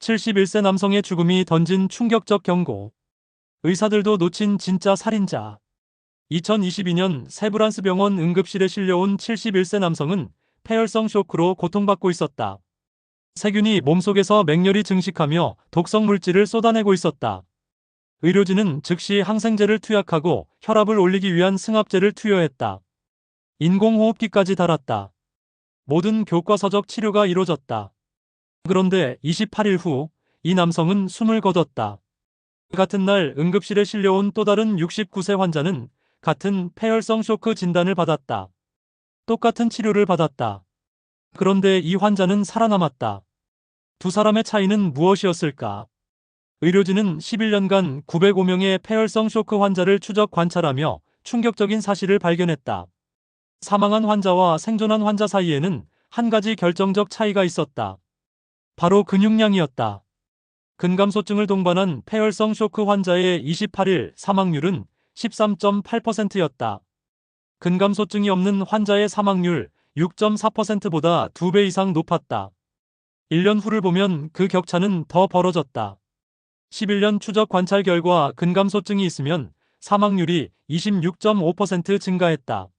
71세 남성의 죽음이 던진 충격적 경고. 의사들도 놓친 진짜 살인자. 2022년 세브란스 병원 응급실에 실려온 71세 남성은 폐혈성 쇼크로 고통받고 있었다. 세균이 몸속에서 맹렬히 증식하며 독성 물질을 쏟아내고 있었다. 의료진은 즉시 항생제를 투약하고 혈압을 올리기 위한 승합제를 투여했다. 인공호흡기까지 달았다. 모든 교과서적 치료가 이루어졌다. 그런데 28일 후 이 남성은 숨을 거뒀다. 같은 날 응급실에 실려온 또 다른 69세 환자는 같은 폐혈성 쇼크 진단을 받았다. 똑같은 치료를 받았다. 그런데 이 환자는 살아남았다. 두 사람의 차이는 무엇이었을까? 의료진은 11년간 905명의 폐혈성 쇼크 환자를 추적 관찰하며 충격적인 사실을 발견했다. 사망한 환자와 생존한 환자 사이에는 한 가지 결정적 차이가 있었다. 바로 근육량이었다. 근감소증을 동반한 폐혈성 쇼크 환자의 28일 사망률은 13.8%였다. 근감소증이 없는 환자의 사망률 6.4%보다 2배 이상 높았다. 1년 후를 보면 그 격차는 더 벌어졌다. 11년 추적 관찰 결과 근감소증이 있으면 사망률이 26.5% 증가했다.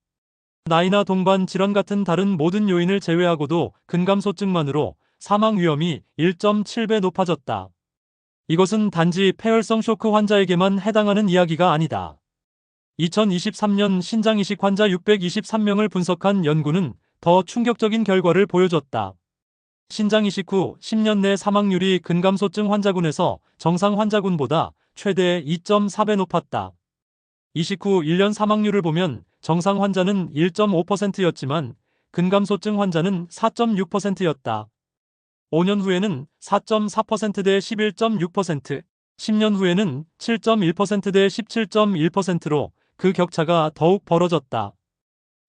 나이나 동반 질환 같은 다른 모든 요인을 제외하고도 근감소증만으로 사망 위험이 1.7배 높아졌다. 이것은 단지 폐혈성 쇼크 환자에게만 해당하는 이야기가 아니다. 2023년 신장 이식 환자 623명을 분석한 연구는 더 충격적인 결과를 보여줬다. 신장 이식 후 10년 내 사망률이 근감소증 환자군에서 정상 환자군보다 최대 2.4배 높았다. 이식 후 1년 사망률을 보면 정상 환자는 1.5%였지만 근감소증 환자는 4.6%였다. 5년 후에는 4.4% 대 11.6%, 10년 후에는 7.1% 대 17.1%로 그 격차가 더욱 벌어졌다.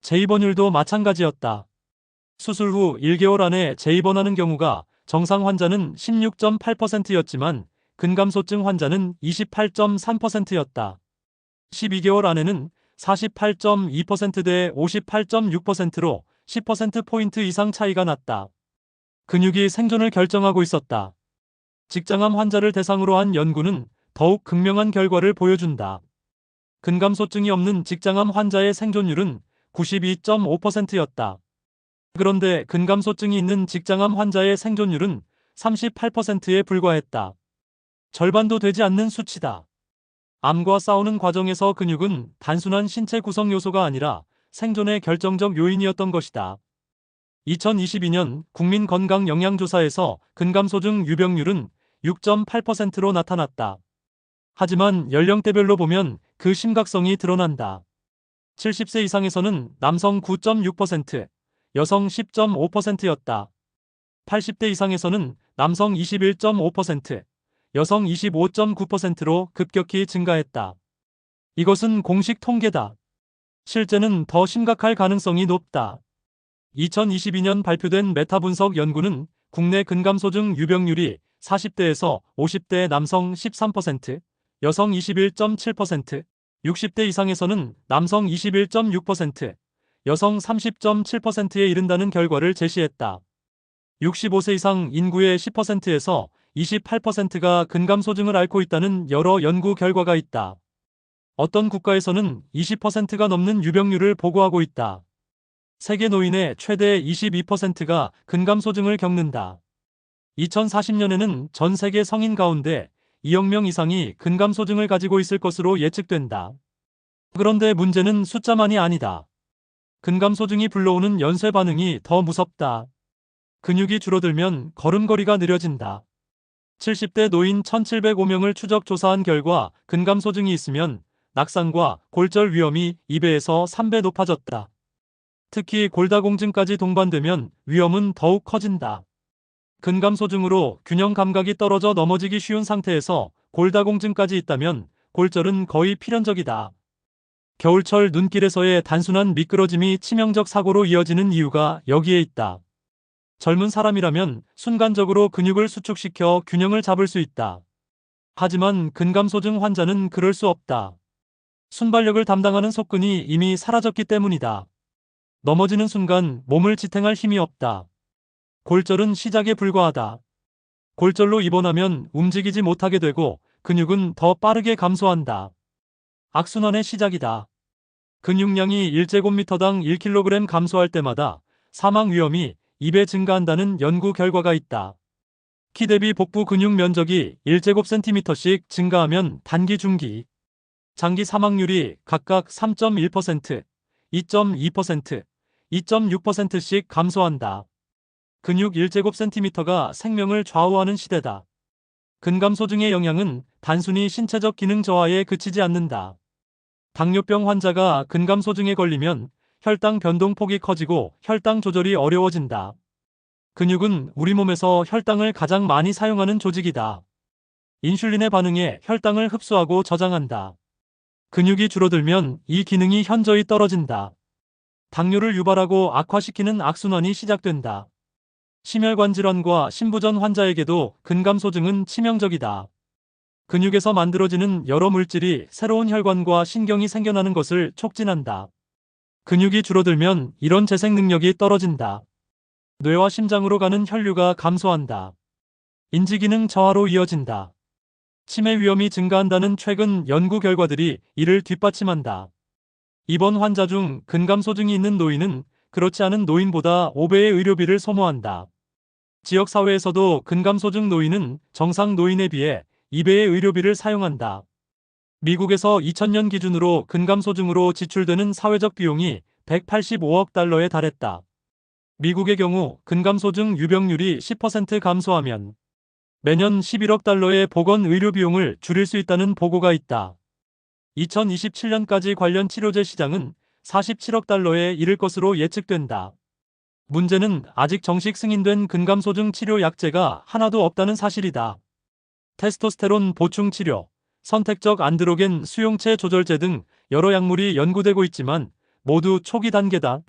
재입원율도 마찬가지였다. 수술 후 1개월 안에 재입원하는 경우가 정상 환자는 16.8%였지만 근감소증 환자는 28.3%였다. 12개월 안에는 48.2%대 58.6%로 10%포인트 이상 차이가 났다. 근육이 생존을 결정하고 있었다. 직장암 환자를 대상으로 한 연구는 더욱 극명한 결과를 보여준다. 근감소증이 없는 직장암 환자의 생존율은 92.5%였다. 그런데 근감소증이 있는 직장암 환자의 생존율은 38%에 불과했다. 절반도 되지 않는 수치다. 암과 싸우는 과정에서 근육은 단순한 신체 구성 요소가 아니라 생존의 결정적 요인이었던 것이다. 2022년 국민건강영양조사에서 근감소증 유병률은 6.8%로 나타났다. 하지만 연령대별로 보면 그 심각성이 드러난다. 70세 이상에서는 남성 9.6%, 여성 10.5%였다. 80대 이상에서는 남성 21.5%, 여성 25.9%로 급격히 증가했다. 이것은 공식 통계다. 실제는 더 심각할 가능성이 높다. 2022년 발표된 메타분석 연구는 국내 근감소증 유병률이 40대에서 50대 남성 13%, 여성 21.7%, 60대 이상에서는 남성 21.6%, 여성 30.7%에 이른다는 결과를 제시했다. 65세 이상 인구의 10%에서 28%가 근감소증을 앓고 있다는 여러 연구 결과가 있다. 어떤 국가에서는 20%가 넘는 유병률을 보고하고 있다. 세계 노인의 최대 22%가 근감소증을 겪는다. 2040년에는 전 세계 성인 가운데 2억 명 이상이 근감소증을 가지고 있을 것으로 예측된다. 그런데 문제는 숫자만이 아니다. 근감소증이 불러오는 연쇄 반응이 더 무섭다. 근육이 줄어들면 걸음걸이가 느려진다. 70대 노인 1,705명을 추적 조사한 결과 근감소증이 있으면 낙상과 골절 위험이 2배에서 3배 높아졌다. 특히 골다공증까지 동반되면 위험은 더욱 커진다. 근감소증으로 균형 감각이 떨어져 넘어지기 쉬운 상태에서 골다공증까지 있다면 골절은 거의 필연적이다. 겨울철 눈길에서의 단순한 미끄러짐이 치명적 사고로 이어지는 이유가 여기에 있다. 젊은 사람이라면 순간적으로 근육을 수축시켜 균형을 잡을 수 있다. 하지만 근감소증 환자는 그럴 수 없다. 순발력을 담당하는 속근이 이미 사라졌기 때문이다. 넘어지는 순간 몸을 지탱할 힘이 없다. 골절은 시작에 불과하다. 골절로 입원하면 움직이지 못하게 되고 근육은 더 빠르게 감소한다. 악순환의 시작이다. 근육량이 1제곱미터당 1kg 감소할 때마다 사망 위험이 2배 증가한다는 연구 결과가 있다. 키 대비 복부 근육 면적이 1제곱센티미터씩 증가하면 단기, 중기, 장기 사망률이 각각 3.1%, 2.2%, 2.6%씩 감소한다. 근육 1제곱센티미터가 생명을 좌우하는 시대다. 근감소증의 영향은 단순히 신체적 기능 저하에 그치지 않는다. 당뇨병 환자가 근감소증에 걸리면 혈당 변동폭이 커지고 혈당 조절이 어려워진다. 근육은 우리 몸에서 혈당을 가장 많이 사용하는 조직이다. 인슐린에 반응해 혈당을 흡수하고 저장한다. 근육이 줄어들면 이 기능이 현저히 떨어진다. 당뇨를 유발하고 악화시키는 악순환이 시작된다. 심혈관 질환과 신부전 환자에게도 근감소증은 치명적이다. 근육에서 만들어지는 여러 물질이 새로운 혈관과 신경이 생겨나는 것을 촉진한다. 근육이 줄어들면 이런 재생 능력이 떨어진다. 뇌와 심장으로 가는 혈류가 감소한다. 인지기능 저하로 이어진다. 치매 위험이 증가한다는 최근 연구 결과들이 이를 뒷받침한다. 입원 환자 중 근감소증이 있는 노인은 그렇지 않은 노인보다 5배의 의료비를 소모한다. 지역사회에서도 근감소증 노인은 정상 노인에 비해 2배의 의료비를 사용한다. 미국에서 2000년 기준으로 근감소증으로 지출되는 사회적 비용이 185억 달러에 달했다. 미국의 경우 근감소증 유병률이 10% 감소하면 매년 11억 달러의 보건 의료 비용을 줄일 수 있다는 보고가 있다. 2027년까지 관련 치료제 시장은 47억 달러에 이를 것으로 예측된다. 문제는 아직 정식 승인된 근감소증 치료 약제가 하나도 없다는 사실이다. 테스토스테론 보충 치료, 선택적 안드로겐 수용체 조절제 등 여러 약물이 연구되고 있지만 모두 초기 단계다.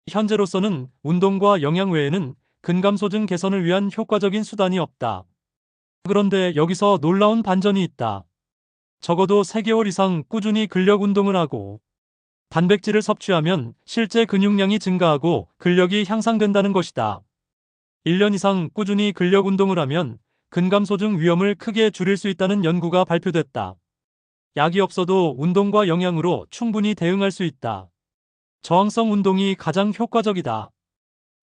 현재로서는 운동과 영양 외에는 근감소증 개선을 위한 효과적인 수단이 없다. 그런데 여기서 놀라운 반전이 있다. 적어도 3개월 이상 꾸준히 근력 운동을 하고 단백질을 섭취하면 실제 근육량이 증가하고 근력이 향상된다는 것이다. 1년 이상 꾸준히 근력 운동을 하면 근감소증 위험을 크게 줄일 수 있다는 연구가 발표됐다. 약이 없어도 운동과 영양으로 충분히 대응할 수 있다. 저항성 운동이 가장 효과적이다.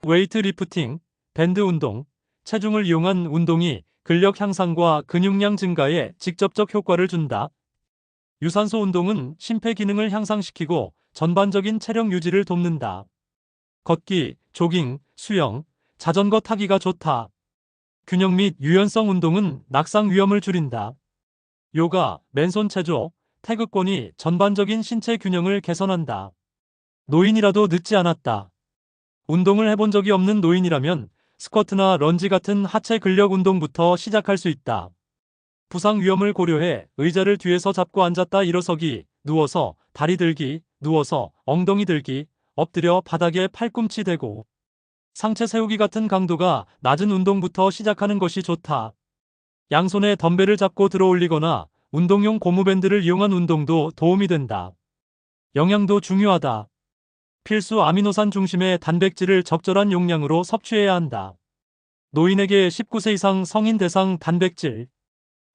웨이트 리프팅, 밴드 운동, 체중을 이용한 운동이 근력 향상과 근육량 증가에 직접적 효과를 준다. 유산소 운동은 심폐 기능을 향상시키고 전반적인 체력 유지를 돕는다. 걷기, 조깅, 수영, 자전거 타기가 좋다. 균형 및 유연성 운동은 낙상 위험을 줄인다. 요가, 맨손 체조, 태극권이 전반적인 신체 균형을 개선한다. 노인이라도 늦지 않았다. 운동을 해본 적이 없는 노인이라면 스쿼트나 런지 같은 하체 근력 운동부터 시작할 수 있다. 부상 위험을 고려해 의자를 뒤에서 잡고 앉았다 일어서기, 누워서 다리 들기, 누워서 엉덩이 들기, 엎드려 바닥에 팔꿈치 대고 상체 세우기 같은 강도가 낮은 운동부터 시작하는 것이 좋다. 양손에 덤벨을 잡고 들어 올리거나 운동용 고무밴드를 이용한 운동도 도움이 된다. 영양도 중요하다. 필수 아미노산 중심의 단백질을 적절한 용량으로 섭취해야 한다. 노인에게 19세 이상 성인 대상 단백질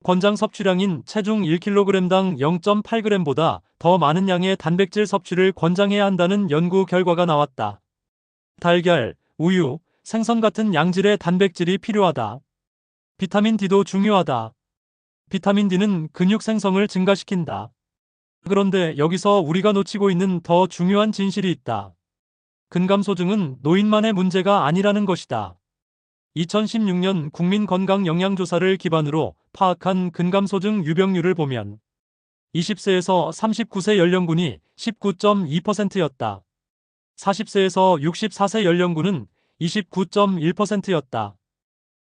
권장 섭취량인 체중 1kg당 0.8g보다 더 많은 양의 단백질 섭취를 권장해야 한다는 연구 결과가 나왔다. 달걀, 우유, 생선 같은 양질의 단백질이 필요하다. 비타민 D도 중요하다. 비타민 D는 근육 생성을 증가시킨다. 그런데 여기서 우리가 놓치고 있는 더 중요한 진실이 있다. 근감소증은 노인만의 문제가 아니라는 것이다. 2016년 국민건강영양조사를 기반으로 파악한 근감소증 유병률을 보면 20세에서 39세 연령군이 19.2%였다. 40세에서 64세 연령군은 29.1%였다.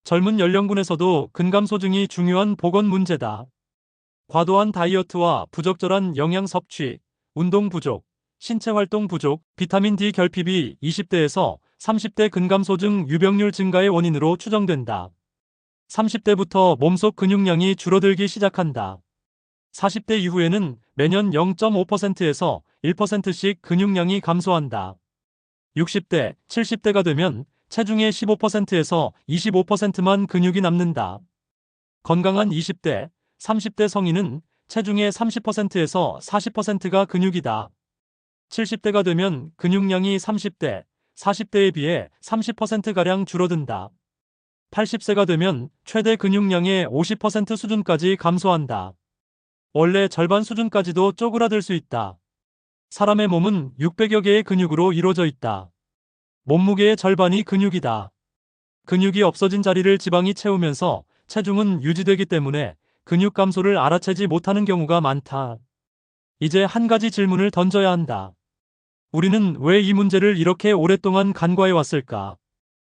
젊은 연령군에서도 근감소증이 중요한 보건 문제다. 과도한 다이어트와 부적절한 영양 섭취, 운동 부족, 신체 활동 부족, 비타민 D 결핍이 20대에서 30대 근감소증 유병률 증가의 원인으로 추정된다. 30대부터 몸속 근육량이 줄어들기 시작한다. 40대 이후에는 매년 0.5%에서 1%씩 근육량이 감소한다. 60대, 70대가 되면 체중의 15%에서 25%만 근육이 남는다. 건강한 20대, 30대 성인은 체중의 30%에서 40%가 근육이다. 70대가 되면 근육량이 30대, 40대에 비해 30%가량 줄어든다. 80세가 되면 최대 근육량의 50% 수준까지 감소한다. 원래 절반 수준까지도 쪼그라들 수 있다. 사람의 몸은 600여 개의 근육으로 이루어져 있다. 몸무게의 절반이 근육이다. 근육이 없어진 자리를 지방이 채우면서 체중은 유지되기 때문에 근육 감소를 알아채지 못하는 경우가 많다. 이제 한 가지 질문을 던져야 한다. 우리는 왜 이 문제를 이렇게 오랫동안 간과해 왔을까?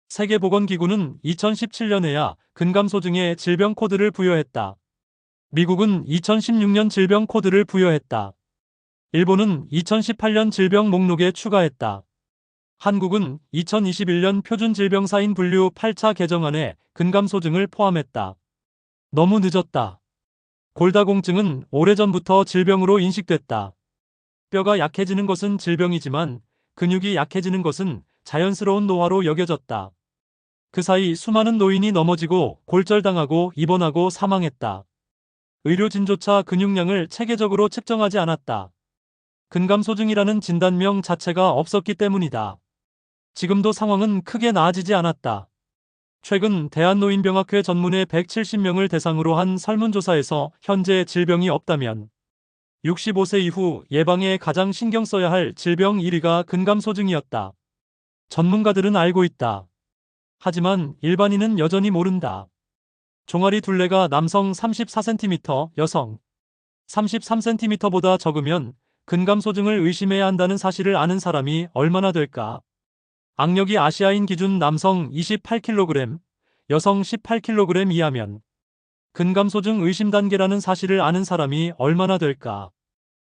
세계보건기구는 2017년에야 근감소증에 질병 코드를 부여했다. 미국은 2016년 질병 코드를 부여했다. 일본은 2018년 질병 목록에 추가했다. 한국은 2021년 표준질병사인 분류 8차 개정안에 근감소증을 포함했다. 너무 늦었다. 골다공증은 오래전부터 질병으로 인식됐다. 뼈가 약해지는 것은 질병이지만 근육이 약해지는 것은 자연스러운 노화로 여겨졌다. 그 사이 수많은 노인이 넘어지고 골절당하고 입원하고 사망했다. 의료진조차 근육량을 체계적으로 측정하지 않았다. 근감소증이라는 진단명 자체가 없었기 때문이다. 지금도 상황은 크게 나아지지 않았다. 최근 대한노인병학회 전문의 170명을 대상으로 한 설문조사에서 현재 질병이 없다면 65세 이후 예방에 가장 신경 써야 할 질병 1위가 근감소증이었다. 전문가들은 알고 있다. 하지만 일반인은 여전히 모른다. 종아리 둘레가 남성 34cm, 여성 33cm보다 적으면 근감소증을 의심해야 한다는 사실을 아는 사람이 얼마나 될까? 악력이 아시아인 기준 남성 28kg, 여성 18kg 이하면 근감소증 의심 단계라는 사실을 아는 사람이 얼마나 될까?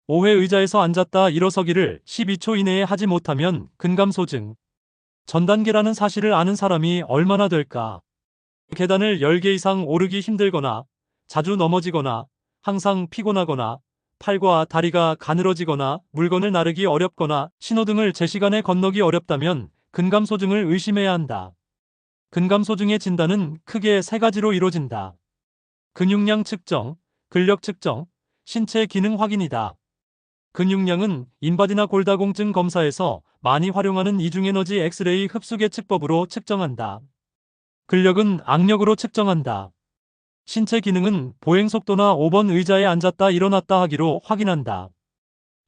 5회 의자에서 앉았다 일어서기를 12초 이내에 하지 못하면 근감소증 전 단계라는 사실을 아는 사람이 얼마나 될까? 계단을 10개 이상 오르기 힘들거나 자주 넘어지거나 항상 피곤하거나 팔과 다리가 가늘어지거나 물건을 나르기 어렵거나 신호등을 제 시간에 건너기 어렵다면 근감소증을 의심해야 한다. 근감소증의 진단은 크게 세 가지로 이루어진다. 근육량 측정, 근력 측정, 신체 기능 확인이다. 근육량은 인바디나 골다공증 검사에서 많이 활용하는 이중에너지 엑스레이 흡수 계측법으로 측정한다. 근력은 악력으로 측정한다. 신체 기능은 보행 속도나 5번 의자에 앉았다 일어났다 하기로 확인한다.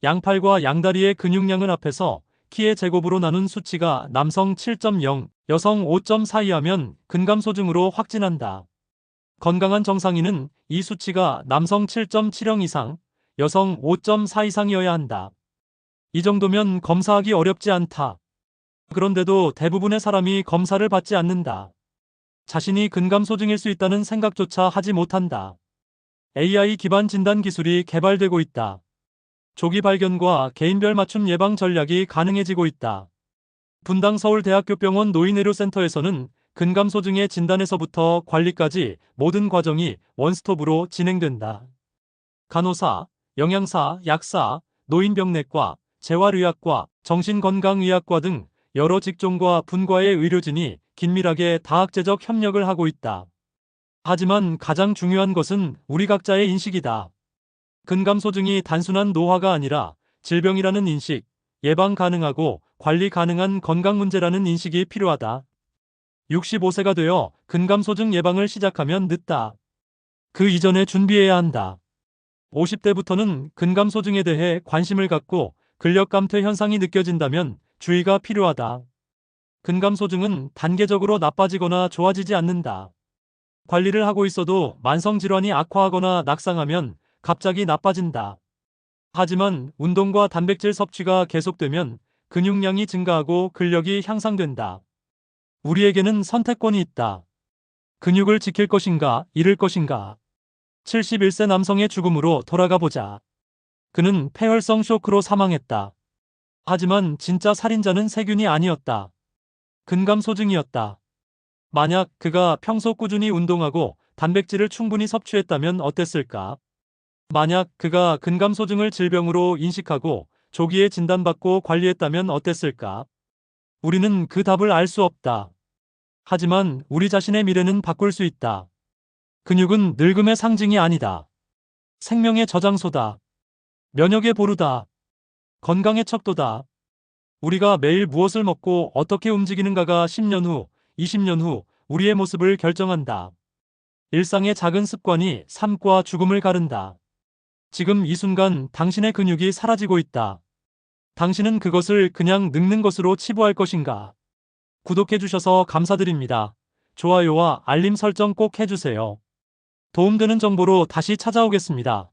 양팔과 양다리의 근육량을 합해서 키의 제곱으로 나눈 수치가 남성 7.0, 여성 5.4 이하면 근감소증으로 확진한다. 건강한 정상인은 이 수치가 남성 7.70 이상, 여성 5.4 이상이어야 한다. 이 정도면 검사하기 어렵지 않다. 그런데도 대부분의 사람이 검사를 받지 않는다. 자신이 근감소증일 수 있다는 생각조차 하지 못한다. AI 기반 진단 기술이 개발되고 있다. 조기 발견과 개인별 맞춤 예방 전략이 가능해지고 있다. 분당 서울대학교병원 노인의료센터에서는 근감소증의 진단에서부터 관리까지 모든 과정이 원스톱으로 진행된다. 간호사, 영양사, 약사, 노인병내과, 재활의학과, 정신건강의학과 등 여러 직종과 분과의 의료진이 긴밀하게 다학제적 협력을 하고 있다. 하지만 가장 중요한 것은 우리 각자의 인식이다. 근감소증이 단순한 노화가 아니라 질병이라는 인식, 예방 가능하고 관리 가능한 건강 문제라는 인식이 필요하다. 65세가 되어 근감소증 예방을 시작하면 늦다. 그 이전에 준비해야 한다. 50대부터는 근감소증에 대해 관심을 갖고 근력 감퇴 현상이 느껴진다면 주의가 필요하다. 근감소증은 단계적으로 나빠지거나 좋아지지 않는다. 관리를 하고 있어도 만성질환이 악화하거나 낙상하면 갑자기 나빠진다. 하지만 운동과 단백질 섭취가 계속되면 근육량이 증가하고 근력이 향상된다. 우리에게는 선택권이 있다. 근육을 지킬 것인가, 잃을 것인가. 71세 남성의 죽음으로 돌아가 보자. 그는 폐혈성 쇼크로 사망했다. 하지만 진짜 살인자는 세균이 아니었다. 근감소증이었다. 만약 그가 평소 꾸준히 운동하고 단백질을 충분히 섭취했다면 어땠을까? 만약 그가 근감소증을 질병으로 인식하고 조기에 진단받고 관리했다면 어땠을까? 우리는 그 답을 알 수 없다. 하지만 우리 자신의 미래는 바꿀 수 있다. 근육은 늙음의 상징이 아니다. 생명의 저장소다. 면역의 보루다. 건강의 척도다. 우리가 매일 무엇을 먹고 어떻게 움직이는가가 10년 후, 20년 후 우리의 모습을 결정한다. 일상의 작은 습관이 삶과 죽음을 가른다. 지금 이 순간 당신의 근육이 사라지고 있다. 당신은 그것을 그냥 늙는 것으로 치부할 것인가? 구독해주셔서 감사드립니다. 좋아요와 알림 설정 꼭 해주세요. 도움되는 정보로 다시 찾아오겠습니다.